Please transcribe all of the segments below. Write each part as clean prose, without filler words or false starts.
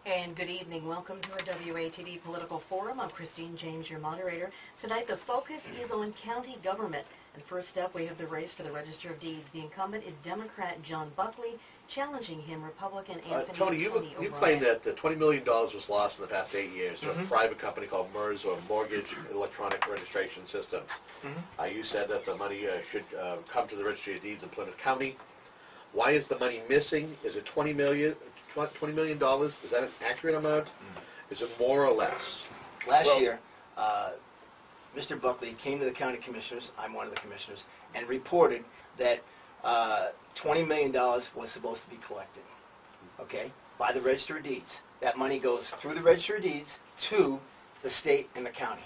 And good evening. Welcome to our WATD Political Forum. I'm Christine James, your moderator. Tonight the focus is on county government. And first up, we have the race for the Register of Deeds. The incumbent is Democrat John Buckley, challenging him Republican Anthony Tony, you claim that $20 million was lost in the past 8 years to a private company called MERS, or Mortgage Electronic Registration Systems. You said that the money should come to the Registry of Deeds in Plymouth County. Why is the money missing? Is it $20 million? Is that an accurate amount? Is it more or less? Last year, Mr. Buckley came to the county commissioners, I'm one of the commissioners, and reported that $20 million was supposed to be collected, okay, by the Register of Deeds. That money goes through the Register of Deeds to the state and the county.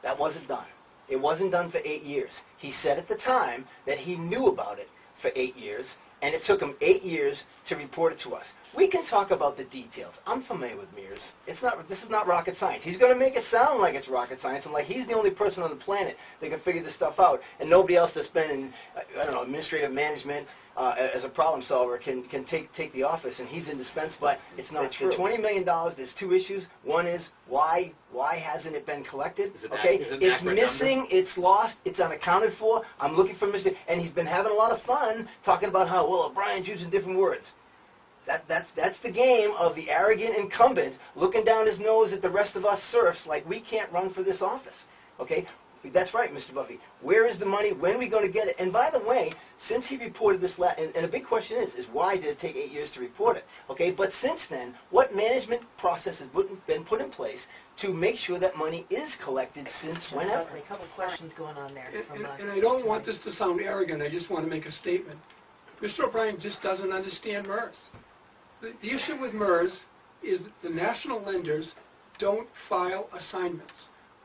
That wasn't done. It wasn't done for 8 years. He said at the time that he knew about it for 8 years, and it took him 8 years to report it to us. We can talk about the details. I'm familiar with MERS. This is not rocket science. He's going to make it sound like it's rocket science and like he's the only person on the planet that can figure this stuff out, and nobody else that's been in, I don't know, administrative management as a problem solver can take the office, and he's indispensable. But it's not true. The $20 million, there's two issues. One is why hasn't it been collected? Okay, it's missing, it's lost, it's unaccounted for. I'm looking for Mr. And he's been having a lot of fun talking about how, well, O'Brien's using different words. That's the game of the arrogant incumbent looking down his nose at the rest of us serfs like we can't run for this office. Okay? That's right, Mr. Buckley. Where is the money? When are we going to get it? And by the way, since he reported this, and a big question is why did it take 8 years to report it? Okay, but since then, what management process has been put in place to make sure that money is collected since whenever? A couple of questions going on there. And I don't want this to sound arrogant. I just want to make a statement. Mr. O'Brien just doesn't understand MERS. The issue with MERS is the national lenders don't file assignments.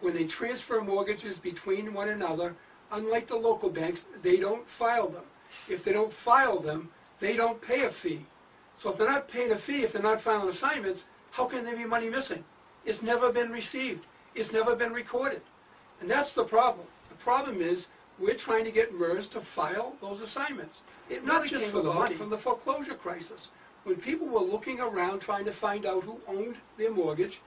When they transfer mortgages between one another, unlike the local banks, they don't file them. If they don't file them, they don't pay a fee. So if they're not paying a fee, if they're not filing assignments, how can there be money missing? It's never been received. It's never been recorded. And that's the problem. The problem is we're trying to get MERS to file those assignments. Not just for the money, from the foreclosure crisis. When people were looking around trying to find out who owned their mortgage,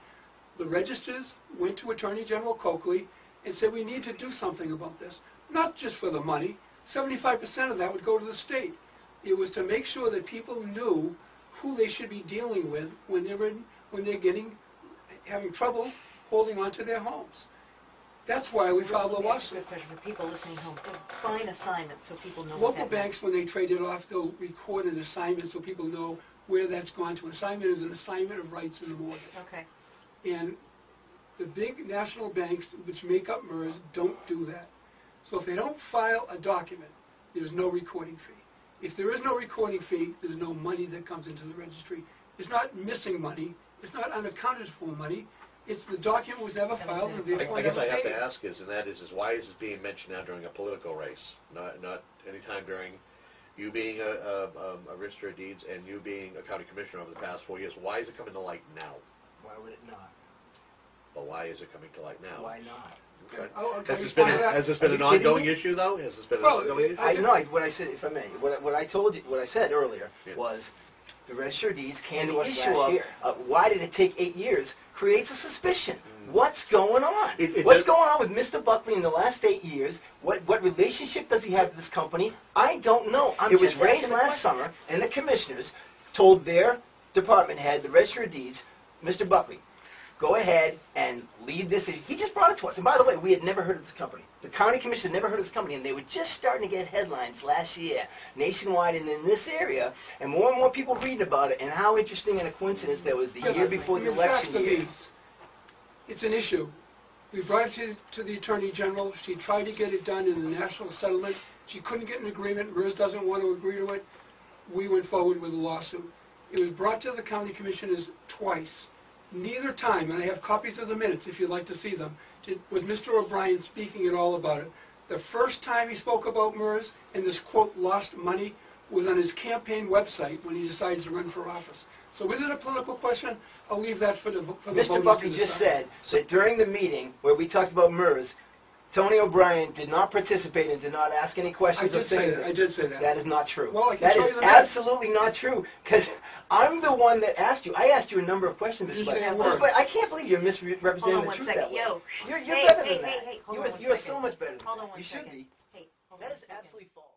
the registers went to Attorney General Coakley and said, we need to do something about this. Not just for the money. 75% of that would go to the state. It was to make sure that people knew who they should be dealing with when they're having trouble holding on to their homes. That's why we filed the lawsuit. Good question for people listening home. Define assignment so people know. Local banks, when they trade it off, they'll record an assignment so people know where that's gone to. An assignment is an assignment of rights in the mortgage. Okay. And the big national banks, which make up MERS, don't do that. So if they don't file a document, there's no recording fee. If there is no recording fee, there's no money that comes into the registry. It's not missing money. It's not unaccounted for money. It's the document was never filed, and therefore I guess I have to ask is why is this being mentioned now during a political race, not any time during you being a Register of Deeds and you being a county commissioner over the past 4 years? Why is it coming to light now? Why would it not? But why is it coming to light now? Why not? Okay. Okay. Has this been an ongoing issue, though? Has this been an ongoing issue? I know. What I said, if I may, what I said earlier was the Register of Deeds came to us last year. Why did it take 8 years? Creates a suspicion. What's going on? What's going on with Mr. Buckley in the last 8 years? What relationship does he have with this company? I don't know. It was raised last summer, and the commissioners told their department head, the Register of Deeds, Mr. Buckley, go ahead and lead this. He just brought it to us. And by the way, we had never heard of this company. The county commission had never heard of this company, and they were just starting to get headlines last year, nationwide and in this area, and more people reading about it, and how interesting and a coincidence that was the year before the election year. It's an issue. We brought it to the Attorney General. She tried to get it done in the national settlement. She couldn't get an agreement. MERS doesn't want to agree to it. We went forward with a lawsuit. It was brought to the county commissioners twice. Neither time, and I have copies of the minutes if you'd like to see them, was Mr. O'Brien speaking at all about it. The first time he spoke about MERS and this, quote, lost money was on his campaign website when he decided to run for office. So is it a political question? I'll leave that for the voters. Mr. Buckley just said that during the meeting where we talked about MERS, Tony O'Brien did not participate and did not ask any questions or say anything. I did say that. That is not true. Well, that is absolutely not true, because I'm the one that asked you. I asked you a number of questions, You Ms. say Black. words. But I can't believe you're Hold misrepresenting on the one truth second. that way. Yo. You're Hey, better hey, than that. hey, hold on one You are second. so much better than Hold that. on one You should second. be. Hey, hold on That one is second. absolutely false.